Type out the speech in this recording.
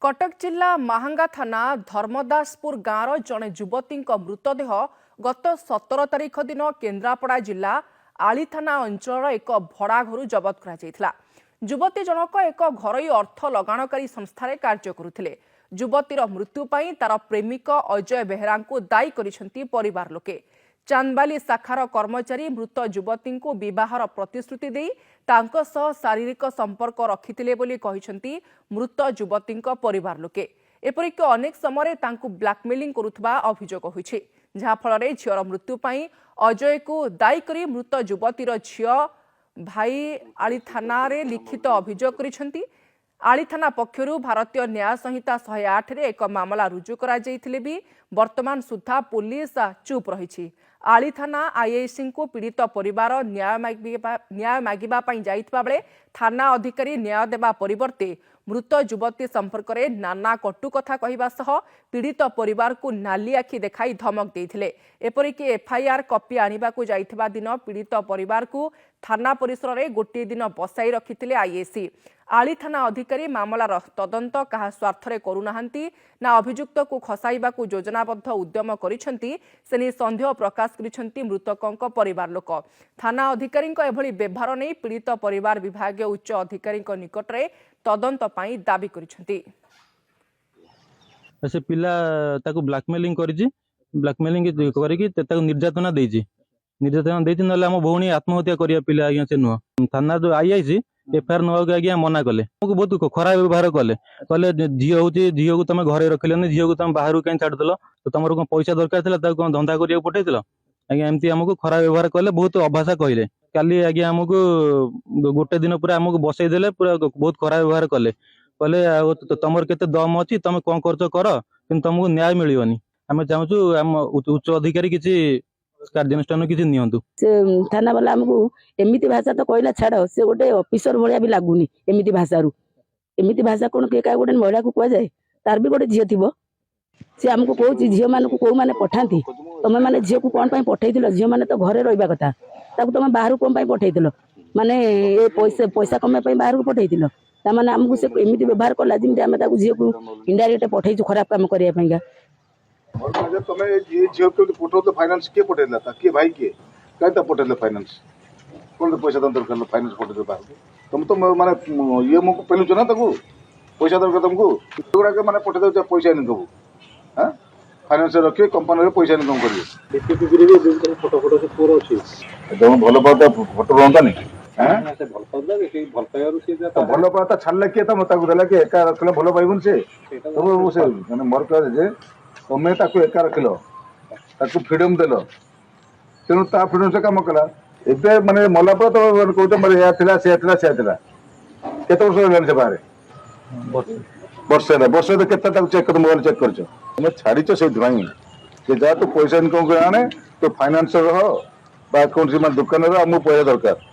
कटक जिला माहांगा थाना धर्मदासपुर गाँवर जड़े युवती मृतदेह गत 17 तारिख दिन केन्द्रापड़ा जिला आली थाना अंचल एक भड़ा घर जबत कर युवती जनक एक घरोई अर्थ लगाणकारी संस्थार कार्य करुले। युवतीर मृत्यु पर तार प्रेमिक अजय बेहरा दायी करिसेंती परिवार लोके। चांदबाली शाखार कर्मचारी मृत युवती को विवाहर प्रतिश्रुति दे तांको सह शारीरिक संपर्क रखिथिले बोली कहिसेंती मृत युवती परिवार लोके। एपरिक अनेक समय तांको ब्लैकमेलिंग करुथबा अभियोग होइछे, जहा फल झीर मृत्यु पर अजय को दायी करी मृत युवतीर झील भाई आली थाना रे लिखित अभियोग करिसेंती। आली थाना पक्षरु भारतीय न्याय संहिता 108 रे एक मामला रुजु करा जायथिले भी वर्तमान सुधा पुलिस चुप रही। आली थाना आईआईसी को पीड़ित परिवार न्याय मागिबा पई जाइतबा बेले थाना अधिकारी न्याय देबा परिवर्ते मृत युवती संपर्क में नाना कटु कथा कहवा सह पीड़ित परिवार को नाली आखि देखाई धमक देइथिले। एपरिक एफआईआर कॉपी आनिबा को जाइतबा दिन पीड़ित परिवार को थाना परिसर में गोटे दिन बसाई रखिथिले आईएसी। आली थाना अधिकारी मामलार तदंत कहा स्वार्थरे करुनाहांती ना अभियुक्त को खसाइबा को योजनाबद्ध उद्यम करिसेंती सेनी संदेह प्रकाश करिसेंती मृतकंक परिवार लोक। थाना अधिकारी एभली व्यवहार नहीं पीड़ित परिवार विभाग उच्च अधिकारी निकटरे तदंत पाई दाबी करिसेंती। से पिला ताको ब्लैकमेलिंग करिछि, ब्लैकमेलिंग करिकि ताको निर्यातना देछि, नले हम भौणी आत्महत्या करिया पिला आज्ञा से नुह। थाना जो आईआईसी एफआईआर नवाक आज्ञा मना कले, बहुत खराब व्यवहार कले। झील हूँ झील को तुम घरे रखिलनि, झील को तुम बाहर कहीं छाड़देल, तो तुम पैसा दरकार था धंदा करिया पठेल आज्ञा, एमती आमको खराब व्यवहार कले, बहुत अभाषा कहले। काली आज्ञा आमको गोटे दिन पूरा आमको बसई देले, पूरा बहुत खराब व्यवहार कले। कहले तुम केते दम अच्छी, तुम कौन कर कि तुमको न्याय मिलनी। आम चाहूँ आम उच्च अधिकारी किसी कार्यानुष्ठान किसी नियंतु। से थाना वाला हमको एमिति भाषा तो कहला छाड़, से गोटे ऑफिसर भाया भी लगुनि। एमिति भाषा एमिति भाषा कौन किए गोटे महिला को कह जाए, तार भी गोटे झील थी। सी आमको कौन झील मान को कौ मैंने पठाती, तुम मैंने झील को कौन पठेल, झील मैंने तो घरे रहा कथा, तुम बाहर कौन पठेल, माने पैसा कमाई बाहर को पठेल। मैंने आमको से एमती व्यवहार कला जमी आम झील को इनडायरेक्ट पठेचु खराब काम करने। तुम झील पठाऊ फाइनान्स किए पठेला था, किए भाई किए क्या पठेल फाइनान्स कौन पैसा तुम दरकार फाइनान्स पठे बाहर तुम तो माने ये मुझे पेलुच ना तुमको पैसा दरकार तुमको गुड़ाक मैंने पठे दे पैसा इनकम। हाँ फाइनान्स रखिए कंपनी पैसा इनकम करेंगे। फोटो फोटो से पूरा अच्छी तुम भल पाता फोटो रोता नहीं भल पाता छाड़ा किए देला कि एका रखल भल पाइबन से मैंने मोर कहे तुम्हें एका रखिल फ्रीडम देल तेणु ता फ्रीडम से कम कला। एबे माने मला पर तो कहते मारे या थिला से थिला से थिला केते वर्ष होलान से बाहर वर्षे तो केते ताको चेक कर मोबाइल चेक करछ तुम छाड़ीच से भाई कि जा तो पैसा इनकम कर आने तो फाइनेंस रह बा कौन सी दुकान रह मु पैसा दरकार।